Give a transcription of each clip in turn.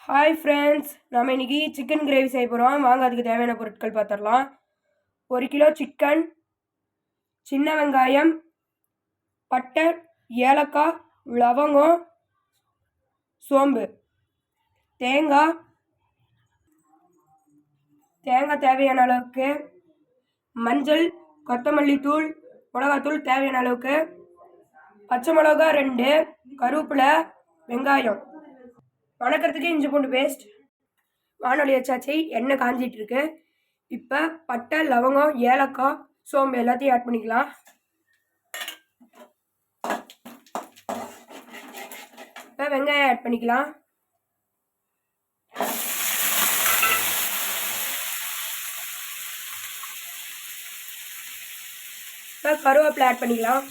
Hi friends, நம்ம இன்றைக்கி chicken gravy செய்ய போகிறோம். வாங்க அதுக்கு தேவையான பொருட்கள் பார்த்துடலாம். 1 கிலோ சிக்கன், சின்ன வெங்காயம், பட்டை, ஏலக்காய், லவங்கம், சோம்பு, தேங்காய் தேவையான அளவுக்கு, மஞ்சள், கொத்தமல்லி தூள், மிளகாத்தூள் தேவையான அளவுக்கு, பச்சை மிளகா 2, கருவேப்பிலை, வெங்காயம், வணக்கிறதுக்கு இஞ்சி பூண்டு பேஸ்ட். வானொலி வச்சாச்சு, எண்ணெய் காஞ்சிட்டு இருக்கு. இப்போ பட்டை, லவங்கம், ஏலக்காய், சோம்பு எல்லாத்தையும் ஆட் பண்ணிக்கலாம். இப்போ வெங்காயம் ஆட் பண்ணிக்கலாம். இப்போ கருவேப்பிலை ஆட் பண்ணிக்கலாம்.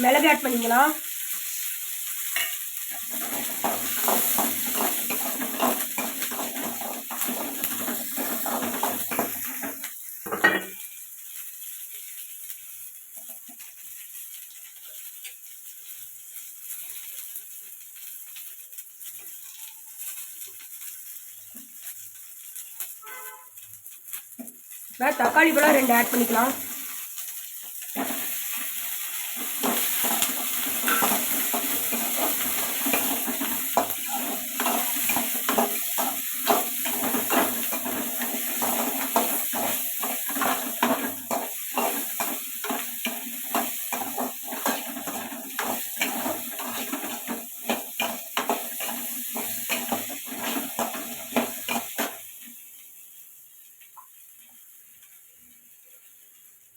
மிளகு ஆட் பண்ணிக்கலாம். தக்காளி பழம் 2 ஆட் பண்ணிக்கலாம்.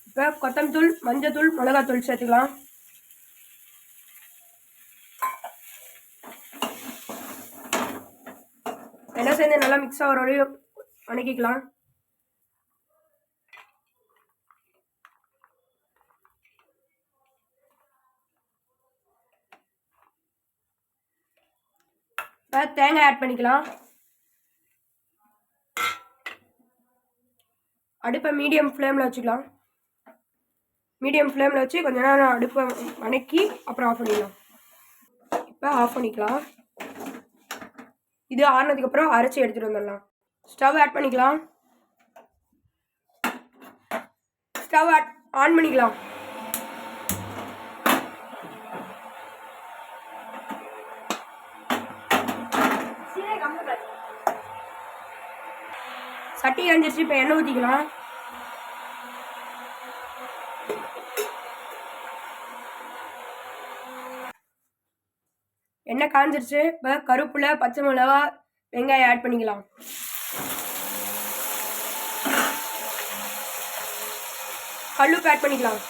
இப்போ கொத்தமல்லி, மஞ்சத்தூள், மிளகாத்தூள் சேர்த்துக்கலாம். எல்லாம் சேர்ந்து நல்லா மிக்ஸ் ஆகிற வரையும் வணக்கிக்கலாம். இப்போ தேங்காய் ஆட் பண்ணிக்கலாம். அடுப்பை மீடியம் ஃப்ளேமில் வச்சுக்கலாம். மீடியம் ஃப்ளேமில் வச்சு கொஞ்ச நேரம் அடுப்பை வணக்கி அப்புறம் ஆஃப் பண்ணிக்கலாம். இப்போ ஆஃப் பண்ணிக்கலாம். இது ஆறுனதுக்கப்புறம் அரைச்சி எடுத்துகிட்டு வந்துடலாம். ஸ்டவ் ஆட் பண்ணிக்கலாம். ஸ்டவ் ஆன் பண்ணிக்கலாம். சட்டி காஞ்சிருச்சு. இப்போ எண்ணெய் ஊற்றிக்கலாம். எண்ணெய் காஞ்சிருச்சு. இப்போ கருவேப்பிலை, பச்சை மிளகா, வெங்காயம் ஆட் பண்ணிக்கலாம். கல்லுப்பு ஆட் பண்ணிக்கலாம்.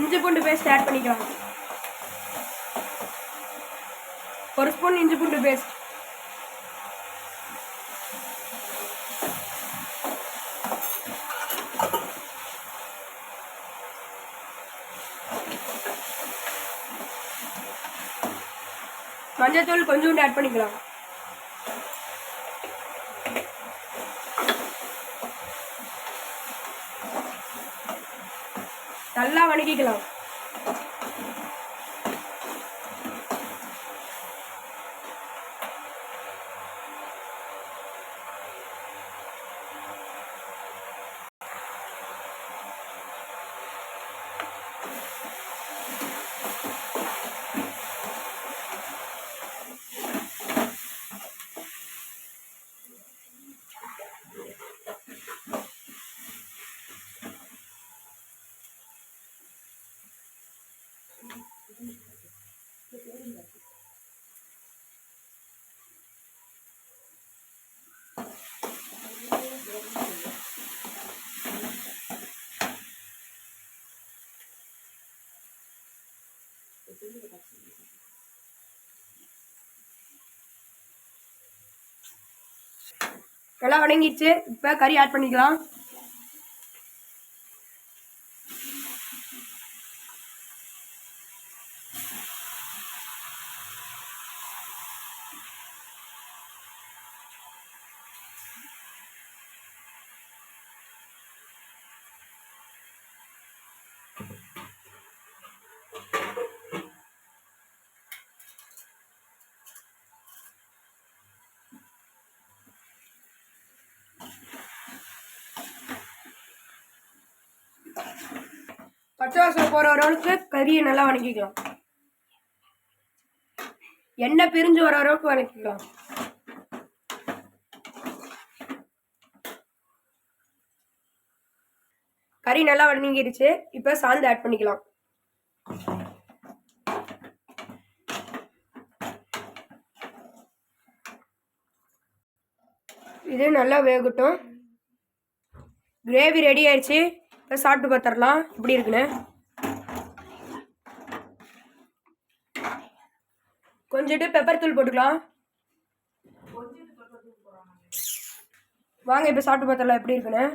இஞ்சி பூண்டு பேஸ்ட் ஆட் பண்ணிக்கலாம். 1 ஸ்பூன் இஞ்சி பூண்டு பேஸ்ட். மஞ்சத்தூள் கொஞ்சோண்டு ஆட் பண்ணிக்கலாம். நல்லா வணக்கிக்கலாம். நல்லா வணங்கிடுச்சு. இப்போ கறி ஆட் பண்ணிக்கலாம். பச்சை வாசனை போகிற அளவுக்கு கறியை நல்லா வணக்கிக்கலாம். எண்ணெய் பிரிஞ்சு வர அளவுக்கு வணக்கிக்கலாம். கறி நல்லா வணங்கிடுச்சு. இப்போ சாந்து ஆட் பண்ணிக்கலாம். இது நல்லா வேகட்டும். கிரேவி ரெடி ஆயிடுச்சு. இப்போ சாப்பிட்டு பார்த்துடலாம் இப்படி இருக்குன்னு. கொஞ்சிட்டு பெப்பர் தூள் போட்டுக்கலாம். வாங்க இப்போ சாப்பிட்டு பார்த்துடலாம் எப்படி இருக்குன்னு.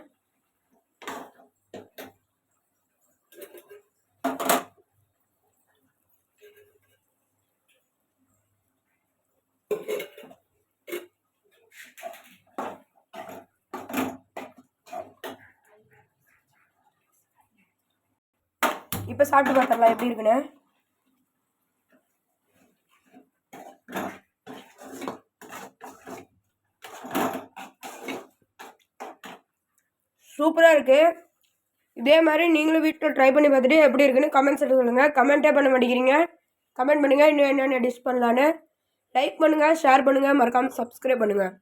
இப்போ சாப்பிட்டு பார்த்துடலாம் எப்படி இருக்குன்னு. சூப்பராக இருக்குது. இதே மாதிரி நீங்களும் வீட்டில் ட்ரை பண்ணி பார்த்துட்டு எப்படி இருக்குன்னு கமெண்ட் செக்ஷனில் சொல்லுங்கள். கமெண்ட்டே பண்ண மாட்டேங்கிறீங்க. கமெண்ட் பண்ணுங்கள் இன்னும் என்னென்ன டிஷ் பண்ணலான்னு. லைக் பண்ணுங்கள், ஷேர் பண்ணுங்கள், மறக்காமல் சப்ஸ்கிரைப் பண்ணுங்கள்.